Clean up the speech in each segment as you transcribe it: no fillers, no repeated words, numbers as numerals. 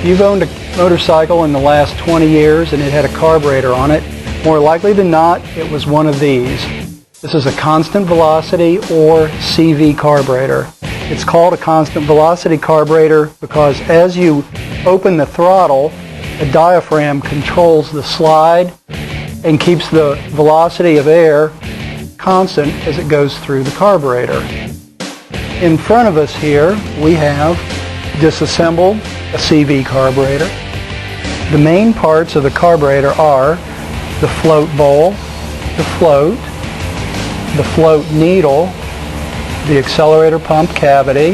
If you've owned a motorcycle in the last 20 years and it had a carburetor on it, more likely than not, it was one of these. This is a constant velocity or CV carburetor. It's called a constant velocity carburetor because as you open the throttle, a diaphragm controls the slide and keeps the velocity of air constant as it goes through the carburetor. In front of us here, we have disassembled a CV carburetor. The main parts of the carburetor are the float bowl, the float needle, the accelerator pump cavity,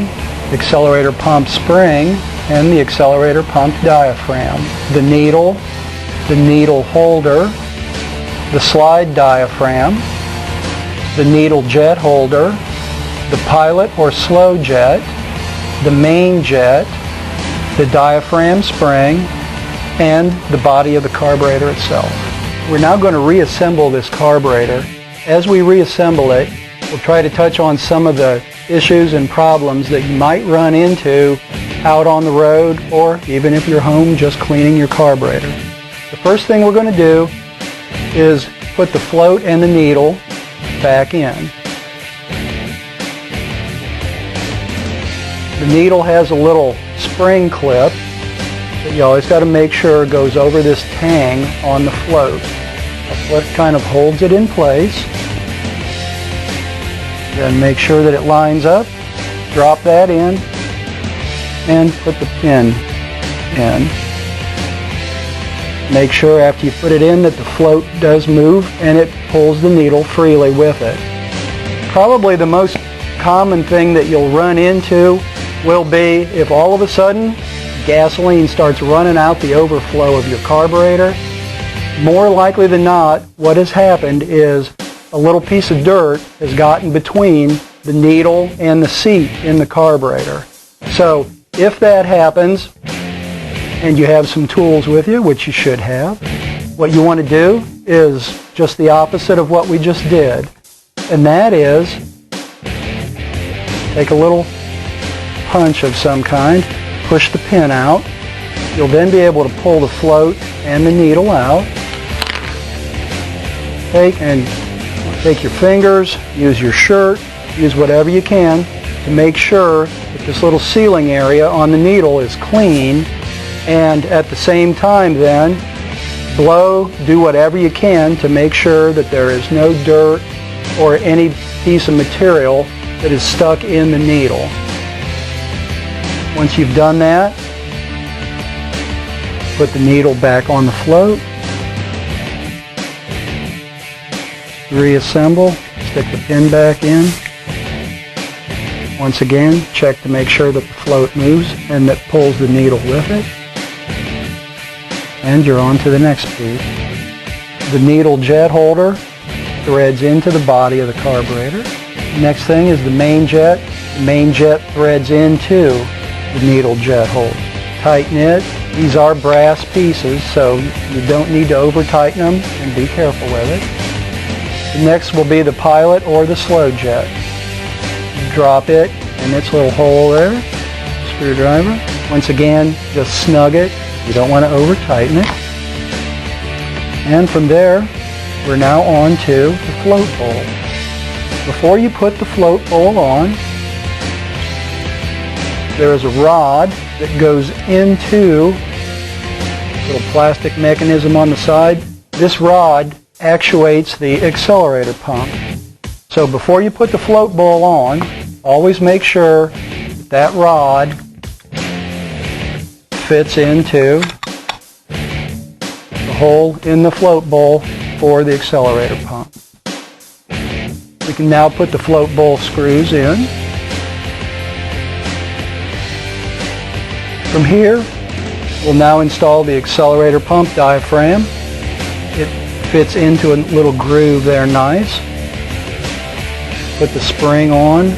the accelerator pump spring, and the accelerator pump diaphragm. The needle holder, the slide diaphragm, the needle jet holder, the pilot or slow jet, the main jet, the diaphragm spring, and the body of the carburetor itself. We're now going to reassemble this carburetor. As we reassemble it, we'll try to touch on some of the issues and problems that you might run into out on the road or even if you're home just cleaning your carburetor. The first thing we're going to do is put the float and the needle back in. The needle has a little spring clip that you always got to make sure goes over this tang on the float. That's what kind of holds it in place. Then make sure that it lines up, drop that in, and put the pin in. Make sure after you put it in that the float does move and it pulls the needle freely with it. Probably the most common thing that you'll run into will be if all of a sudden gasoline starts running out the overflow of your carburetor. More likely than not, what has happened is a little piece of dirt has gotten between the needle and the seat in the carburetor. So if that happens, and you have some tools with you, which you should have, what you want to do is just the opposite of what we just did. And that is take a little punch of some kind, push the pin out. You'll then be able to pull the float and the needle out. Take your fingers, use your shirt, use whatever you can to make sure that this little sealing area on the needle is clean, and at the same time then do whatever you can to make sure that there is no dirt or any piece of material that is stuck in the needle. Once you've done that, put the needle back on the float, reassemble, stick the pin back in. Once again, check to make sure that the float moves and that pulls the needle with it. And you're on to the next piece. The needle jet holder threads into the body of the carburetor. Next thing is the main jet. The main jet threads into the needle jet holder. Tighten it. These are brass pieces, so you don't need to over tighten them, and be careful with it. The next will be the pilot or the slow jet. Drop it in its little hole there, screwdriver. Once again, just snug it. You don't want to over tighten it. And from there, we're now on to the float bowl. Before you put the float bowl on, there is a rod that goes into a little plastic mechanism on the side. This rod actuates the accelerator pump. So before you put the float bowl on, always make sure that rod fits into the hole in the float bowl for the accelerator pump. We can now put the float bowl screws in. From here, we'll now install the accelerator pump diaphragm. It fits into a little groove there nice. Put the spring on.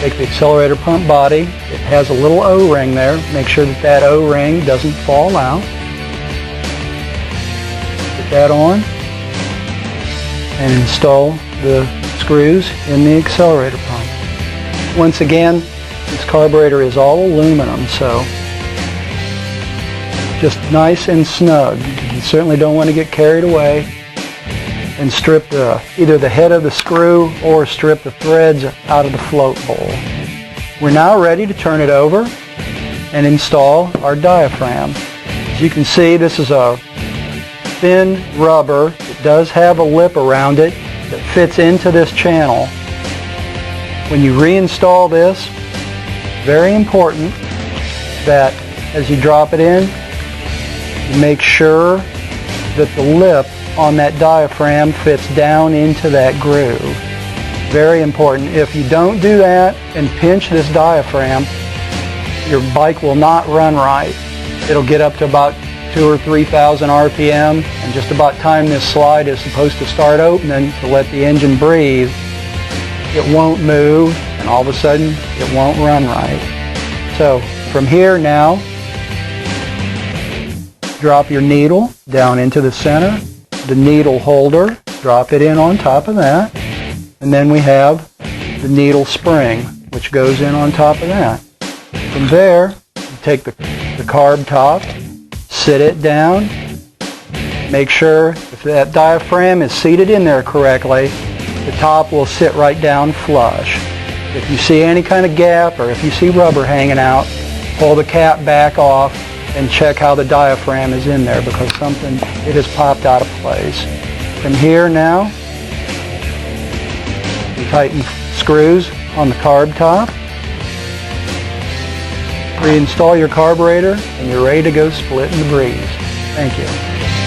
Take the accelerator pump body. It has a little O-ring there. Make sure that that O-ring doesn't fall out. Put that on and install the screws in the accelerator pump. Once again, this carburetor is all aluminum, so just nice and snug. You certainly don't want to get carried away. And strip either the head of the screw or strip the threads out of the float bowl. We're now ready to turn it over and install our diaphragm. As you can see, this is a thin rubber. It does have a lip around it that fits into this channel. When you reinstall this, very important that as you drop it in, you make sure that the lip on that diaphragm fits down into that groove. Very important. If you don't do that and pinch this diaphragm, your bike will not run right. It'll get up to about 2,000 or 3,000 RPM, and just about time this slide is supposed to start opening to let the engine breathe, it won't move, and all of a sudden it won't run right. So from here now, drop your needle down into the center. The needle holder, drop it in on top of that, and then we have the needle spring, which goes in on top of that. From there, you take the carb top, sit it down, make sure if that diaphragm is seated in there correctly, the top will sit right down flush. If you see any kind of gap or if you see rubber hanging out, pull the cap back off and check how the diaphragm is in there, because it has popped out of place. From here now, you tighten screws on the carb top, reinstall your carburetor, and you're ready to go splitting the breeze. Thank you.